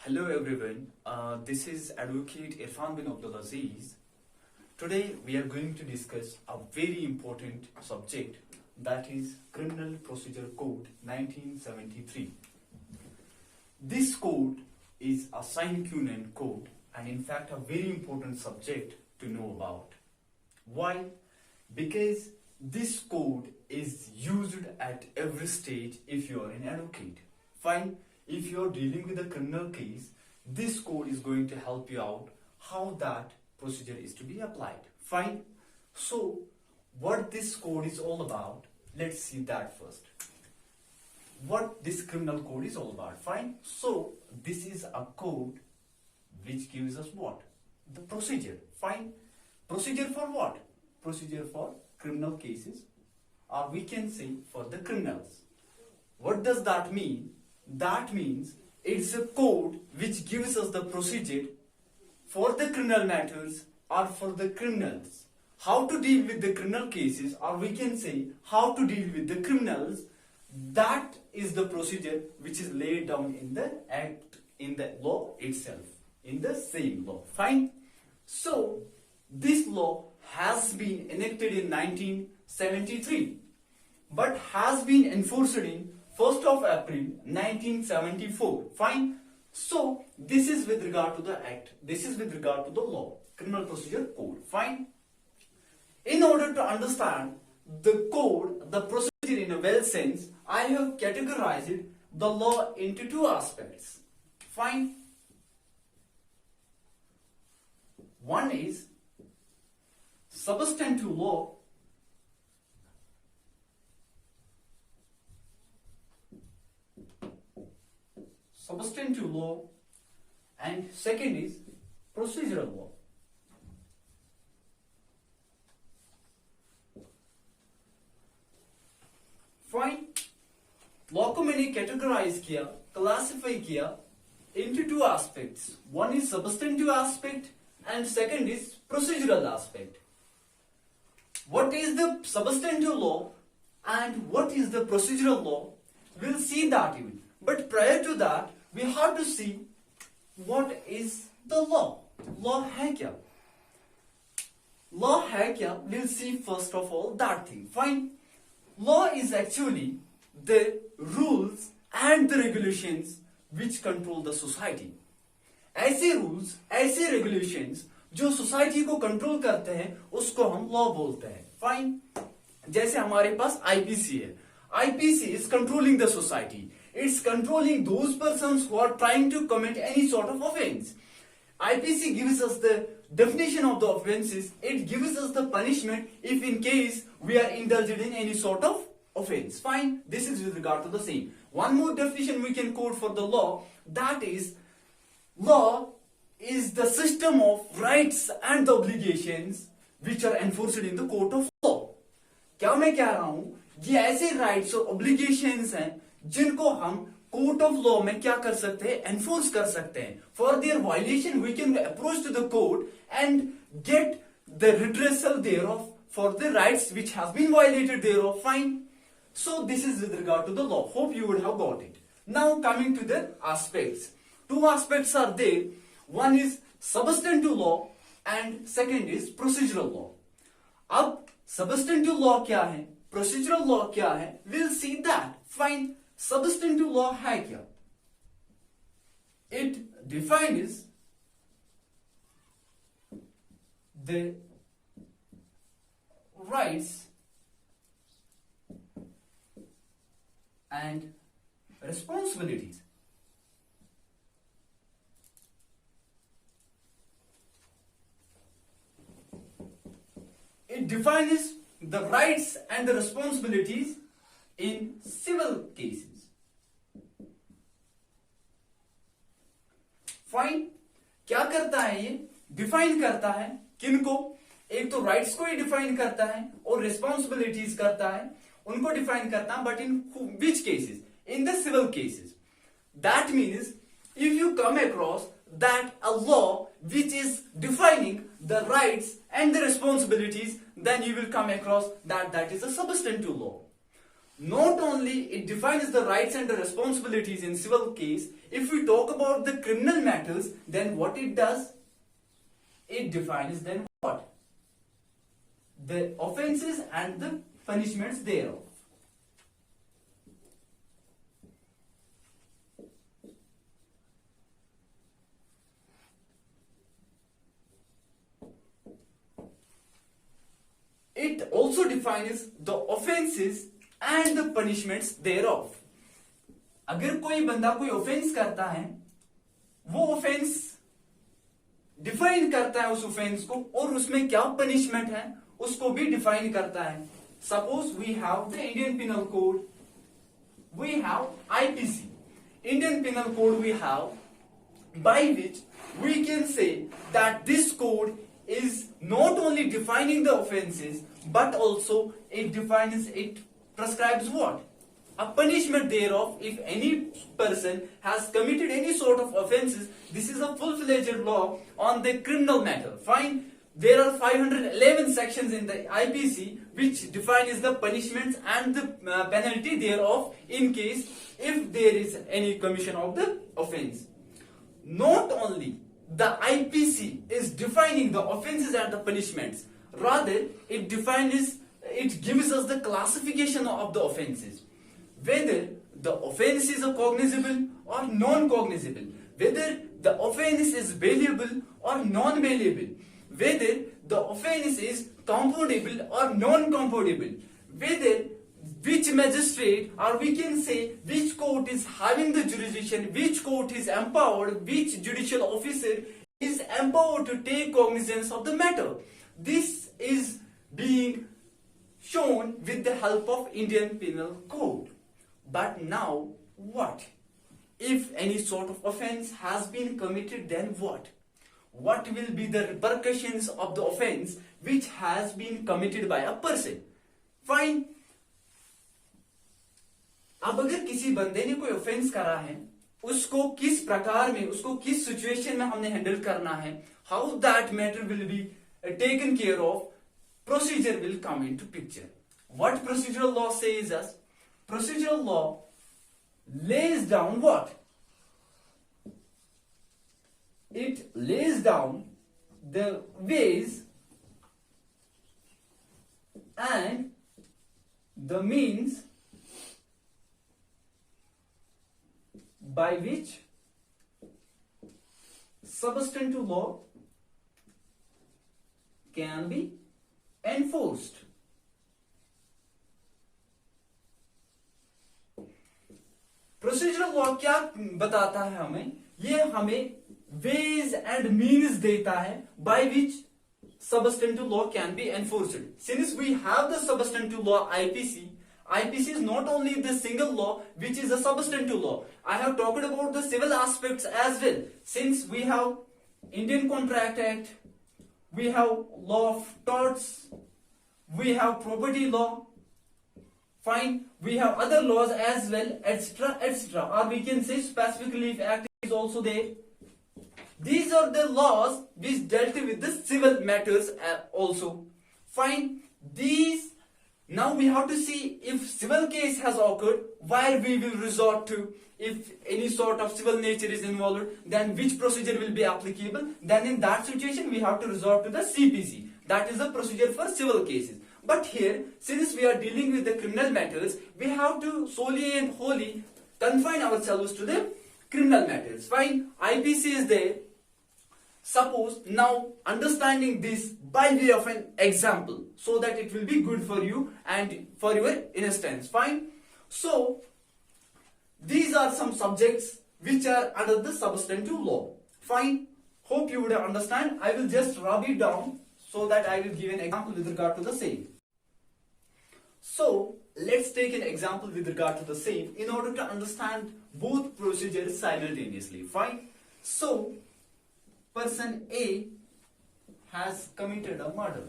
Hello everyone, this is Advocate Irfan bin Abdul Aziz. Today we are going to discuss a very important subject, that is Criminal Procedure Code 1973. This code is a sine qua non code and in fact a very important subject to know about. Why? Because this code is used at every stage if you are an advocate. Fine. If you are dealing with a criminal case, this code is going to help you out how that procedure is to be applied. Fine. So, what this code is all about, let's see that first. What this criminal code is all about. Fine. So, this is a code which gives us what? The procedure. Fine. Procedure for what? Procedure for criminal cases, or we can say for the criminals. What does that mean? That means it's a code which gives us the procedure for the criminal matters or for the criminals. How to deal with the criminal cases, or we can say how to deal with the criminals. That is the procedure which is laid down in the act, in the law itself, in the same law. Fine. So, this law has been enacted in 1973 but has been enforced in 1st of April 1974. Fine. So, this is with regard to the act. This is with regard to the law. Criminal Procedure Code. Fine. In order to understand the code, the procedure in a well sense, I have categorized the law into two aspects. Fine. One is substantive law. Substantive law, and second is procedural law. Fine. Law को मैंने categorise किया, classify किया into two aspects. One is substantive aspect and second is procedural aspect. What is the substantive law and what is the procedural law? We'll see that even. But prior to that, we have to see what is the law. Law है क्या? Law है क्या? We'll see first of all that thing. Fine. Law is actually the rules and the regulations which control the society. ऐसे rules, ऐसे regulations जो society को control करते हैं, उसको हम law बोलते हैं. Fine. जैसे हमारे पास IPC है. IPC is controlling the society. It's controlling those persons who are trying to commit any sort of offense. IPC gives us the definition of the offenses. It gives us the punishment if in case we are indulged in any sort of offense. Fine. This is with regard to the same. One more definition we can quote for the law. That is, law is the system of rights and the obligations which are enforced in the court of law. क्या मैं कह रहा हूं? ये ऐसे rights और obligations हैं जिनको हम कोर्ट ऑफ लॉ में क्या कर सकते हैं? एनफोर्स कर सकते हैं. For their violation we can approach to the court and get the redressal thereof for the rights which has been violated thereof. Fine. So this is with regard to the law. Hope you would have got it. Now coming to the aspects. Two aspects are there. One is substantive law and second is procedural law. अब substantive law क्या है, procedural law क्या है, will see that. Fine. Substantive law है क्या? It defines the rights and responsibilities. It defines the rights and the responsibilities in civil cases. Fine. क्या करता है ये? डिफाइन करता है किनको? एक तो राइट्स को ही डिफाइन करता है और रिस्पॉन्सिबिलिटीज करता है, उनको डिफाइन करता है. But in which cases? In the civil cases. That means if you come across that a law which is defining the rights and the responsibilities, then you will come across that is a substantive law. Not only it defines the rights and the responsibilities in civil case, if we talk about the criminal matters, then what it does? It defines then what? The offenses and the punishments thereof. It also defines the offenses and the punishments thereof. अगर कोई बंदा कोई offence करता है, वो offence define करता है उस ऑफेंस को, और उसमें क्या पनिशमेंट है उसको भी डिफाइन करता है. Suppose we have the Indian penal code, we have IPC. Indian penal code we have, by which we can say that this code is not only defining the offenses but also it prescribes what? A punishment thereof if any person has committed any sort of offenses. This is a full-fledged law on the criminal matter. Fine. There are 511 sections in the IPC which defines the punishments and the penalty thereof in case if there is any commission of the offense. Not only the IPC is defining the offenses and the punishments, rather it gives us the classification of the offenses. Whether the offense is a cognizable or non-cognizable, whether the offense is bailable or non-bailable, whether the offense is compoundable or non-compoundable, whether which magistrate, or we can say which court is having the jurisdiction, which court is empowered, which judicial officer is empowered to take cognizance of the matter. This is being shown with the help of Indian Penal Code. But now what? If any sort of offense has been committed, then what? What will be the repercussions of the offense which has been committed by a person? Fine. अब अगर किसी बंदे ने कोई offence करा है, उसको किस प्रकार में, उसको किस सिचुएशन में हमने हैंडल करना है, how that matter will be taken care of, procedure will come into picture. What procedural law says us? Procedural law lays down what? It lays down the ways and the means by which substantive law can be enforced. Procedural law क्या बताता है हमें? ये हमें veg and means देता है by which substantive law can be enforced. Since we have the substantive law IPC, IPC is not only the single law which is a substantive law. I have talked about the civil aspects as well. Since we have Indian Contract Act, we have law of torts, we have property law. Fine, we have other laws as well, etc., etc. Or we can say specific relief act is also there. These are the laws which dealt with the civil matters also. Fine, these, now we have to see if civil case has occurred, where we will resort to. If any sort of civil nature is involved, then which procedure will be applicable? Then in that situation we have to resort to the CPC. That is the procedure for civil cases. But here, since we are dealing with the criminal matters, we have to solely and wholly confine ourselves to the criminal matters. Fine, IPC is there. Suppose now understanding this by way of an example, so that it will be good for you and for your instance. Fine. So these are some subjects which are under the substantive law. Fine. Hope you would understand. I will just rub it down so that I will give an example with regard to the same. So let's take an example with regard to the same in order to understand both procedures simultaneously. Fine. So person A has committed a murder.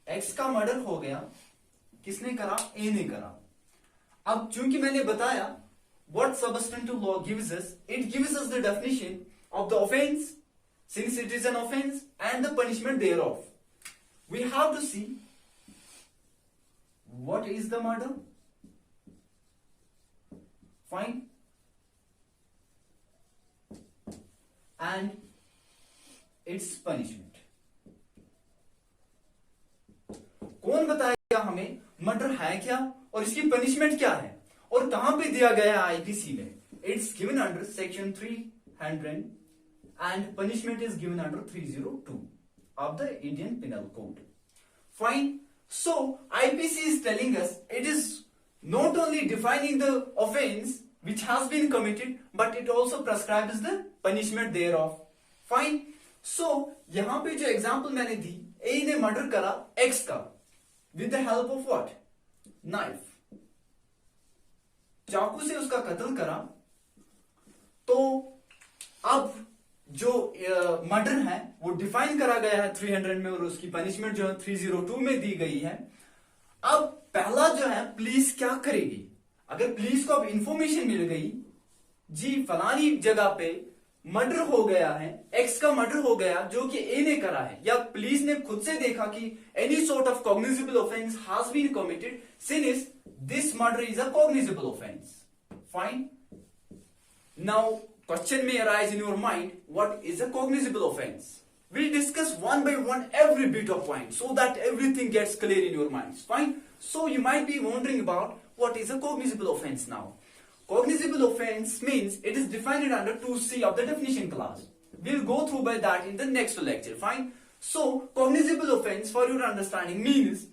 X का murder हो गया. किसने करा? A ने करा. अब चूंकि मैंने बताया what substantive law gives us, it gives us the definition of the offense, since it is an offense, and the punishment thereof. we have to see what is the murder. Fine. And its punishment. कौन बताएगा हमें murder है क्या और इसकी punishment क्या है और कहां पे दिया गया है आईपीसी में? It's given under section 300 and punishment is given under 302 of the Indian Penal Code. Fine. So IPC is telling us it is not only defining the offense which has been committed, but it also prescribes the punishment thereof. Fine. So यहां पे जो example मैंने दी, A ने murder करा X का with the help of what? Knife. चाकू से उसका कत्ल करा, तो अब जो मर्डर है वो डिफाइन करा गया है 300 में और उसकी पनिशमेंट जो है 302 में दी गई है। अब पहला जो है पुलिस क्या करेगी? अगर पुलिस को अब इंफॉर्मेशन मिल गई, जी फलानी जगह पे मर्डर हो गया है, एक्स का मर्डर हो गया जो कि ए ने करा है, या पुलिस ने खुद से देखा कि any sort of cognizable offence has been committed since this murder is a cognizable offence. Fine. Now question may arise in your mind, what is a cognizable offense? We'll discuss one by one every bit of point so that everything gets clear in your minds. Fine. So you might be wondering about what is a cognizable offense now. Cognizable offense means it is defined under 2C of the definition clause. We'll go through by that in the next lecture. Fine. So cognizable offense, for your understanding, means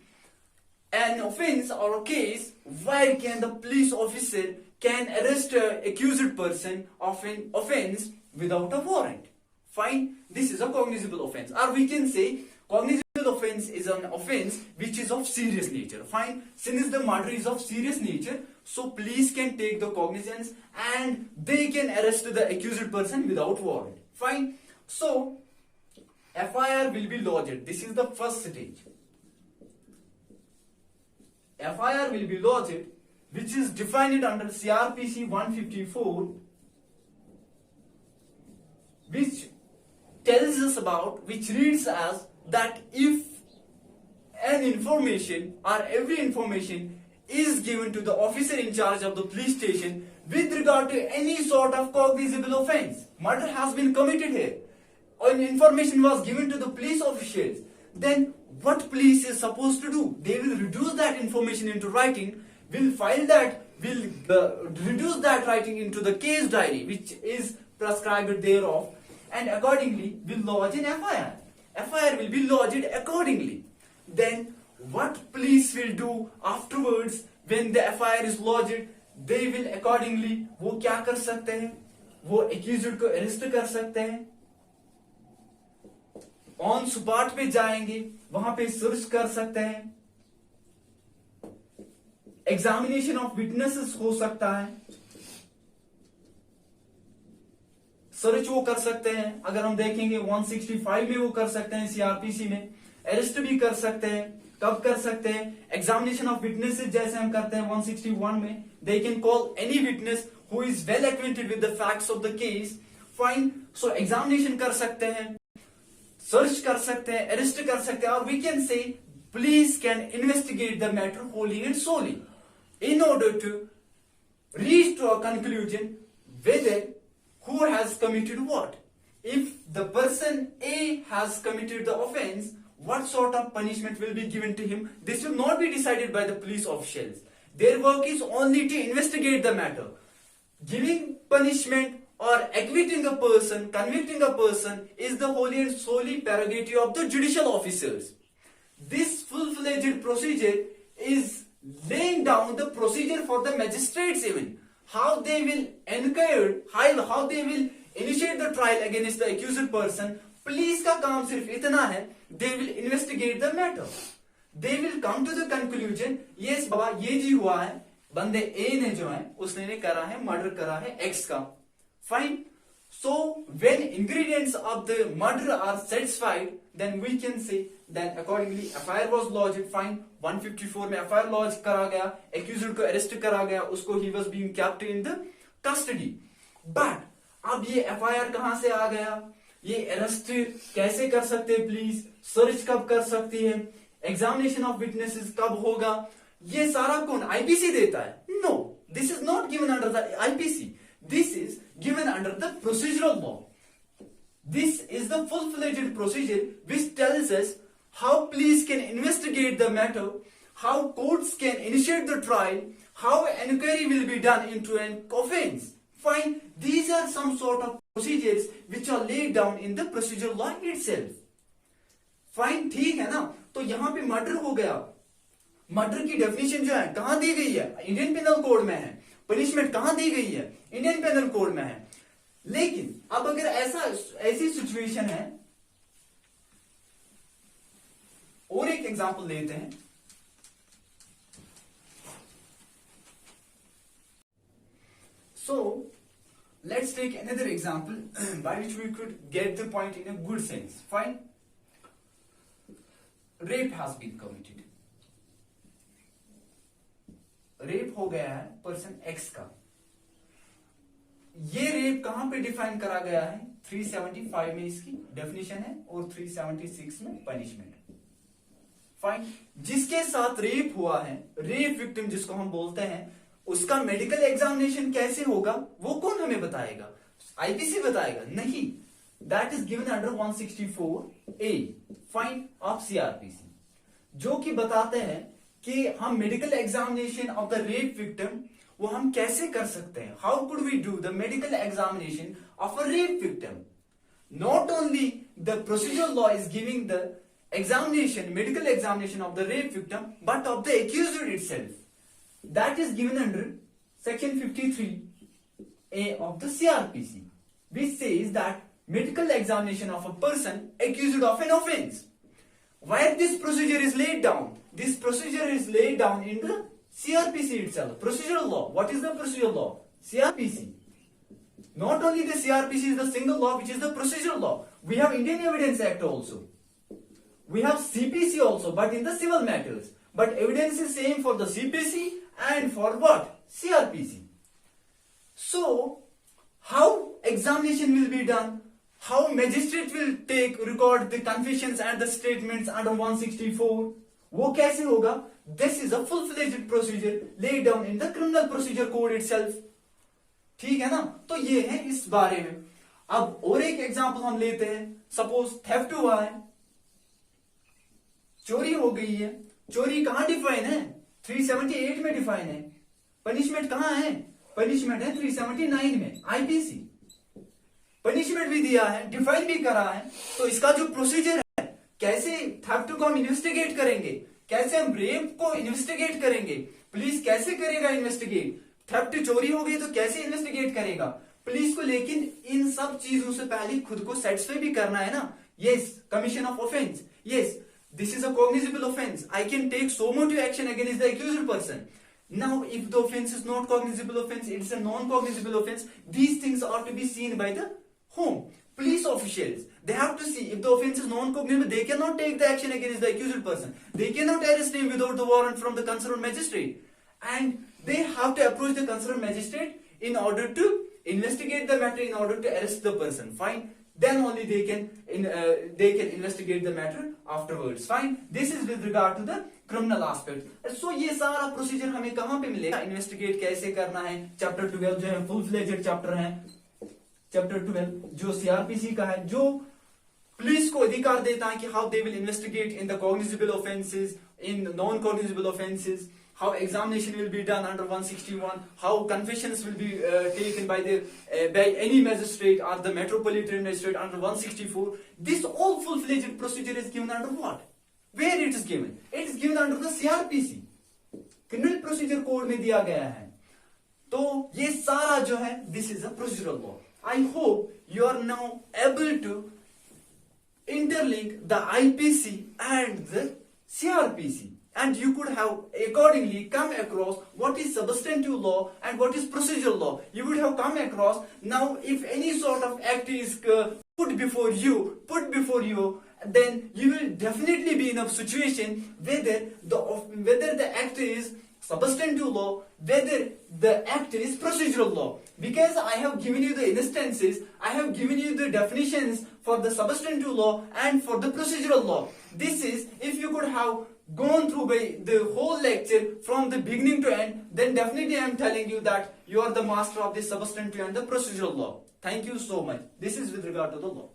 an offense or a case where can the police officer can arrest an accused person of an offense without a warrant. Fine. This is a cognizable offense. Or we can say cognizable offense is an offense which is of serious nature. Fine. Since the murder is of serious nature, so police can take the cognizance and they can arrest the accused person without warrant. Fine. So FIR will be lodged. This is the first stage. FIR will be lodged, which is defined under CRPC 154, which tells us about, which reads as that if an information or every information is given to the officer in charge of the police station with regard to any sort of cognizable offense, murder has been committed here, or information was given to the police officials, then what police is supposed to do? They will reduce that information into writing, will file that, will reduce that writing into the case diary which is prescribed thereof, and accordingly will lodge an FIR. FIR will be lodged accordingly. Then what police will do afterwards when the FIR is lodged? They will accordingly, वो क्या कर सकते हैं? वो accused को arrest कर सकते हैं, ऑन स्पॉट पे जाएंगे, वहां पे सर्च कर सकते हैं, एग्जामिनेशन ऑफ विटनेसेस हो सकता है, सर्च वो कर सकते हैं, अगर हम देखेंगे 165 में वो कर सकते हैं, सीआरपीसी में अरेस्ट भी कर सकते हैं। कब कर सकते हैं? एग्जामिनेशन ऑफ विटनेसेस जैसे हम करते हैं 161 में, they can call any witness who is well acquainted with the facts of the case. Fine. So examination कर सकते हैं, सर्च कर सकते हैं, अरेस्ट कर सकते हैं, और we can say police can investigate the matter wholly and solely in order to reach to a conclusion whether who has committed what. If the person A has committed the offense, what sort of punishment will be given to him? This will not be decided by the police officials. Their work is only to investigate the matter. Giving punishment or acquitting a person, convicting a person is the wholly and solely prerogative of the judicial officers. This full-fledged procedure is laying down the procedure for the magistrates, even how they will enquire, how they will initiate the trial against the accused person. Police का काम सिर्फ इतना है, they will investigate the matter, they will come to the conclusion, yes बाबा ये जी हुआ है, बंदे A ने जो है उसने ने करा है, मर्डर करा है X का। Fine. So when ingredients of the murder are satisfied, then we can say that accordingly FIR was lodged. Fine. 154 में FIR lodge करा गया, accused को arrest करा गया, उसको he was being kept in the custody. But अब ये FIR कहां से आ गया? ये अरेस्ट कैसे कर सकते हैं प्लीज, सर्च कब कर सकती है, एग्जामिनेशन ऑफ विटनेसेस कब होगा, ये सारा कौन आईपीसी देता है? No, this is not given under the IPC, this is given under the procedural law. This is the full-fledged procedure which tells us how police can investigate the matter, how courts can initiate the trial, how inquiry will be done into an offence. Fine, these are some sort of procedures which are laid down in the procedural law itself. Fine, ठीक है ना? तो यहाँ पे murder हो गया. Murder की definition जो है कहाँ दी गई है? इंडियन पेनल कोड में है. पनिशमेंट कहाँ दी गई है? इंडियन पेनल कोड में है. लेकिन अब अगर ऐसी सिचुएशन है, और एक एग्जांपल लेते हैं. So let's take another example by which we could get the point in a good sense. Fine, rape has been committed. Rape हो गया है पर्सन एक्स का. ये रेप कहां पे डिफाइन करा गया है? 375 में इसकी डेफिनेशन है और 376 में पनिशमेंट. फाइन, जिसके साथ रेप हुआ है, रेप विक्टिम जिसको हम बोलते हैं, उसका मेडिकल एग्जामिनेशन कैसे होगा वो कौन हमें बताएगा? आईपीसी बताएगा? नहीं, that is given under 164A fine of CrPC, जो कि बताते हैं कि हम medical examination of the rape victim वो हम कैसे कर सकते हैं. How could we do the medical examination of a rape victim? Not only the procedural law is giving the examination, medical examination of the rape victim, but of the accused itself. That is given under section 53A of the CRPC, which says that medical examination of a person accused of an offense. Where this procedure is laid down? This procedure is laid down in the CRPC itself. Procedural law. What is the procedural law? CRPC. Not only the CRPC is the single law which is the procedural law. We have Indian Evidence Act also. We have CPC also, but in the civil matters. But evidence is same for the CPC and for what? CRPC. So, how examination will be done? How magistrate will record the confessions and the statements under 164? वो कैसे होगा? This is a full-fledged procedure laid down in the criminal procedure code itself. ठीक है ना? तो ये है इस बारे में. अब और एक एग्जांपल हम लेते हैं. सपोज थेफ्ट हुआ है, चोरी हो गई है. चोरी कहां डिफाइन है? 378 में डिफाइन है. पनिशमेंट कहां है? पनिशमेंट है 379 में आईपीसी. पनिशमेंट भी दिया है, डिफाइन भी करा है. तो इसका जो प्रोसीजर है, कैसे थेफ्ट को हम इन्वेस्टिगेट करेंगे, कैसे हम रेप को इन्वेस्टिगेट करेंगे, पुलिस कैसे करेगा इन्वेस्टिगेट? थेफ्ट चोरी हो गई तो कैसे इन्वेस्टिगेट करेगा पुलिस को? लेकिन इन सब चीजों से पहले खुद को सेटिस्फाई भी करना है ना. Yes, commission of offence. Yes, this is a cognizable offense. I can take so motive action against the accused person. Now, if the offense is not cognizable offense, it is a non-cognizable offense. These things are to be seen by the whom? Police officials. They have to see if the offense is non-cognizable. They cannot take the action against the accused person. They cannot arrest him without the warrant from the concerned magistrate. And they have to approach the concerned magistrate in order to investigate the matter, in order to arrest the person. Fine. Then only they can investigate the matter afterwards. Fine. This is with regard to the criminal aspect. So ये सारा procedure हमें कहां पे मिलेगा? Investigate कैसे करना है. Chapter 12 जो है फुल फ्लेजेड चैप्टर है. चैप्टर 12 जो सीआरपीसी का है, जो पुलिस को अधिकार देता है कि how they will investigate in the cognizable offences, in non cognizable offences, how examination will be done under 161, how confessions will be taken by any magistrate or the metropolitan magistrate under 164. This all full-fledged procedure is given under what? Where it is given? It is given under the CRPC, criminal procedure code में दिया गया है. तो ये सारा जो है, this is a procedural law. I hope you are now able to interlink the IPC and the CRPC. And you could have accordingly come across what is substantive law and what is procedural law. You would have come across. Now, if any sort of act is put before you, then you will definitely be in a situation whether the act is substantive law, whether the act is procedural law. Because I have given you the instances, I have given you the definitions for the substantive law and for the procedural law. This is, if you could have gone through by the whole lecture from the beginning to end, then definitely I am telling you that you are the master of the substantive and the procedural law. Thank you so much. This is with regard to the law.